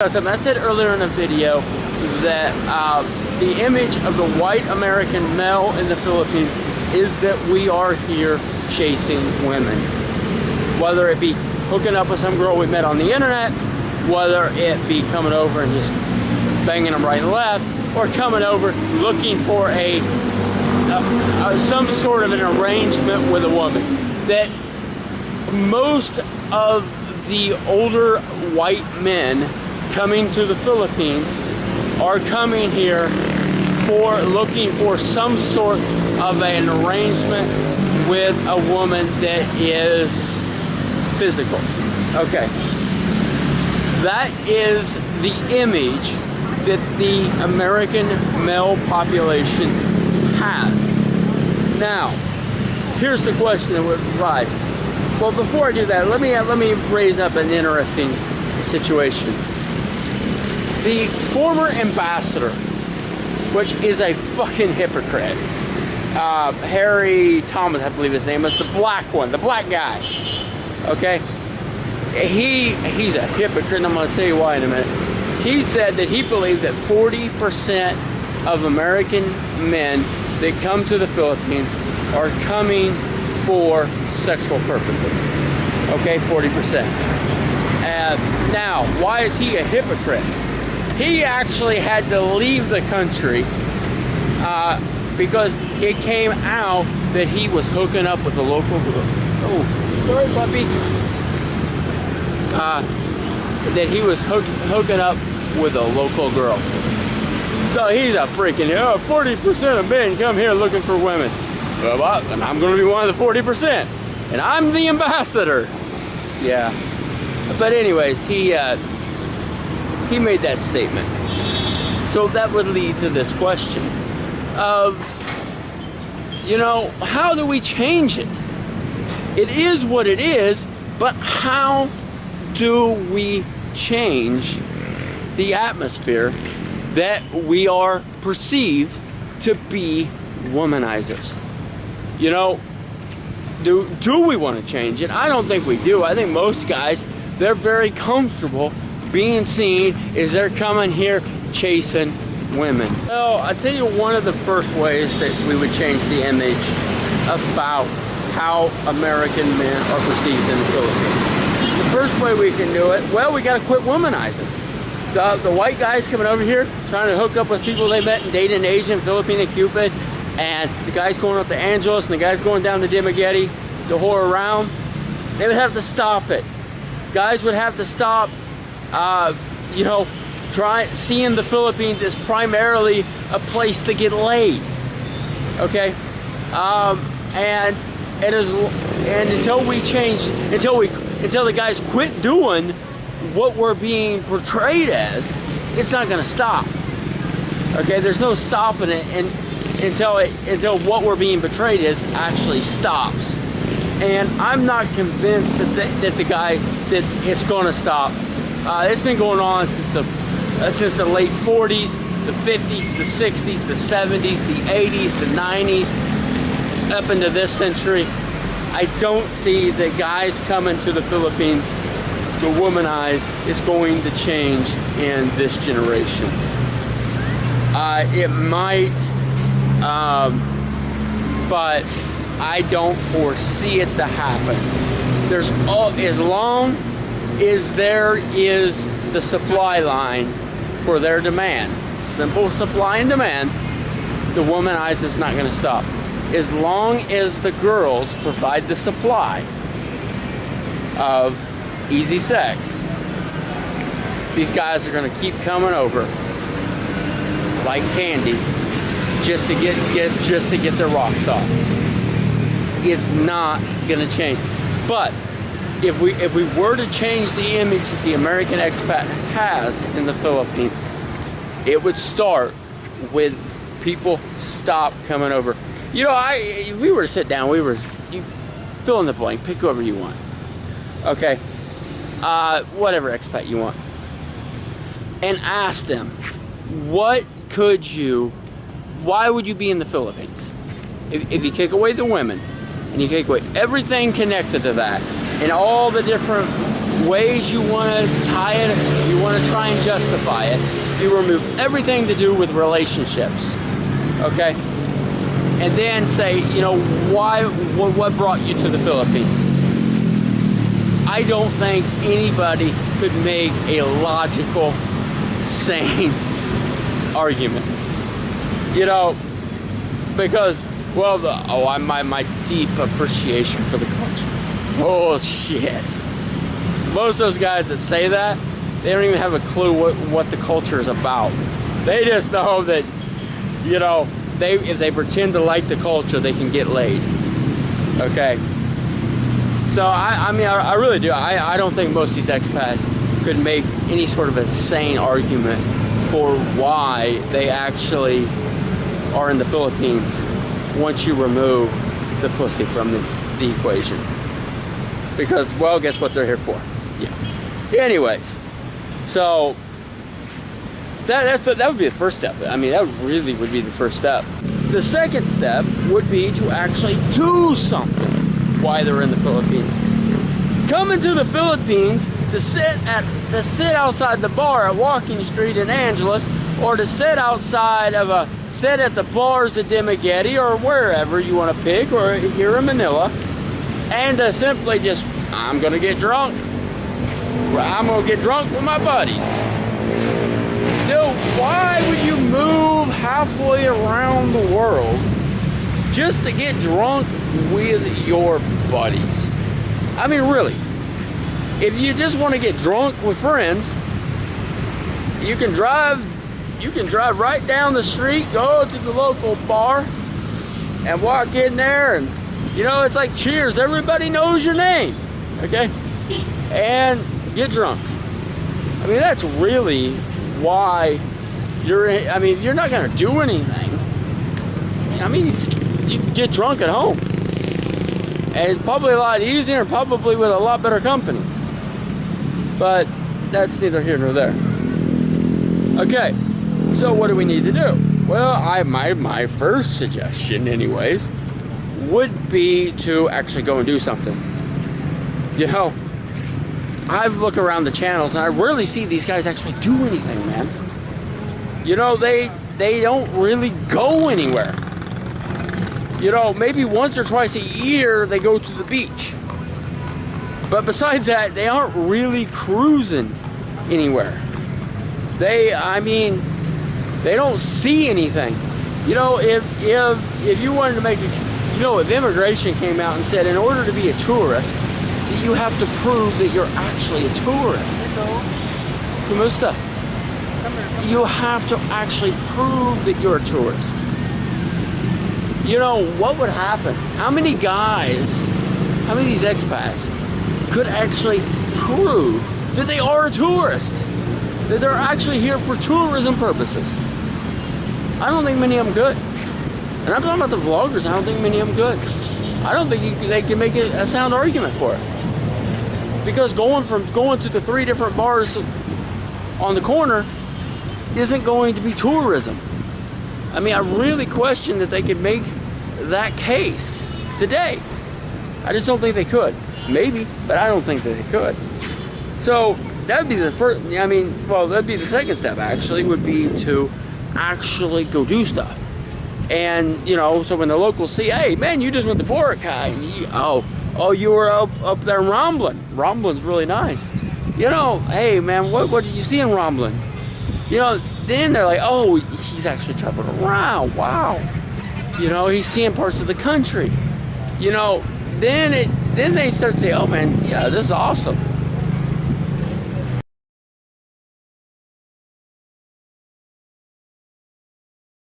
As I said earlier in the video that the image of the white American male in the Philippines is that we are here chasing women. Whether it be hooking up with some girl we met on the internet, whether it be coming over and just banging them right and left, or coming over looking for some sort of an arrangement with a woman. That most of the older white men coming to the Philippines are coming here for looking for some sort of an arrangement with a woman that is physical. Okay, that is the image that the American male population has. Now, here's the question that would rise. Well, before I do that, let me raise up an interesting situation. The former ambassador, which is a fucking hypocrite, Harry Thomas, I believe his name is, the black one, the black guy, okay? He's a hypocrite, and I'm going to tell you why in a minute. He said that he believed that 40% of American men that come to the Philippines are coming for sexual purposes, okay, 40%. Now, why is he a hypocrite? He actually had to leave the country because it came out that he was hooking up with a local girl. Oh, sorry, puppy. That he was hooking up with a local girl. So he's a freaking, 40% of men come here looking for women. Well, and I'm going to be one of the 40%. And I'm the ambassador. Yeah. But anyways, he made that statement. So that would lead to this question of, how do we change it? It is what it is, but how do we change the atmosphere that we are perceived to be womanizers? Do we want to change it? I don't think we do. I think most guys, they're very comfortable being seen as they're coming here chasing women. Well, I'll tell you one of the first ways that we would change the image about how American men are perceived in the Philippines. The first way we can do it, well, we got to quit womanizing. The white guys coming over here trying to hook up with people they met and date in Asia and Philippine and Cupid, and the guys going up to Angeles and the guys going down to Dumaguete to whore around, they would have to stop it. Guys would have to stop seeing the Philippines as primarily a place to get laid, okay? And until we change, until the guys quit doing what we're being portrayed as, it's not going to stop. Okay, there's no stopping it, and until what we're being portrayed as actually stops. And I'm not convinced that it's going to stop. It's been going on since the late 40s, the 50s, the 60s, the 70s, the 80s, the 90s, up into this century. I don't see that guys coming to the Philippines to womanize is going to change in this generation. It might, but I don't foresee it to happen. As long as there is the supply line for their demand, simple supply and demand, the womanize is not going to stop. As long as the girls provide the supply of easy sex, these guys are going to keep coming over like candy just to get their rocks off. It's not going to change. But if we were to change the image that the American expat has in the Philippines, it would start with people stop coming over. If we were to sit down, you fill in the blank, pick whoever you want. Okay, whatever expat you want, and ask them, why would you be in the Philippines? If you take away the women and you take away everything connected to that and all the different ways you want to tie it, you want to try and justify it, you remove everything to do with relationships, okay? And then say, you know, what brought you to the Philippines? I don't think anybody could make a logical, sane argument. You know, because, well, my deep appreciation for the culture. Bullshit. Most of those guys that say that, they don't even have a clue what the culture is about. They just know that, you know, if they pretend to like the culture, they can get laid. Okay? So, I mean, I really do. I don't think most of these expats could make any sort of a sane argument for why they actually are in the Philippines once you remove the pussy from the equation. Because, well, guess what they're here for? Yeah. Anyways, so that would be the first step. I mean, that really would be the first step. The second step would be to actually do something while they're in the Philippines. Coming to the Philippines to sit outside the bar at Walking Street in Angeles, or to sit at the bars at Dumaguete, or wherever you want to pick, or here in Manila, and to simply just, I'm gonna get drunk. I'm gonna get drunk with my buddies. Dude, why would you move halfway around the world just to get drunk with your buddies? I mean, really, if you just want to get drunk with friends, you can drive right down the street, go to the local bar, and walk in there, and you know, it's like Cheers, everybody knows your name, okay? And get drunk. I mean, that's really why you're not gonna do anything. I mean, you can get drunk at home, and it's probably a lot easier, and probably with a lot better company. But that's neither here nor there. Okay, so what do we need to do? Well, my first suggestion, anyways, would be to actually go and do something. You know, I look around the channels and I rarely see these guys actually do anything, man. You know, they don't really go anywhere. You know, maybe once or twice a year they go to the beach. But besides that, they aren't really cruising anywhere. They don't see anything. You know, if you wanted to make a, you know, if immigration came out and said in order to be a tourist, you have to prove that you're actually a tourist. Kumusta? You have to actually prove that you're a tourist. You know, what would happen? How many guys, how many of these expats could actually prove that they are a tourist? That they're actually here for tourism purposes? I don't think many of them could. And I'm talking about the vloggers, I don't think many of them could. I don't think they can make a sound argument for it. Because going to the 3 different bars on the corner isn't going to be tourism. I mean, I really question that they could make that case today. I just don't think they could. Maybe, but I don't think that they could. So that would be the first, I mean, well, that'd be the second step actually, would be to actually go do stuff. And, you know, so when the locals see, hey, man, you just went to Boracay, and you were up there in Romblin. Romblin's really nice. You know, hey, man, what did you see in Romblin? You know, then they're like, oh, he's actually traveled around, wow. You know, he's seeing parts of the country. You know, then they start to say, oh, man, yeah, this is awesome.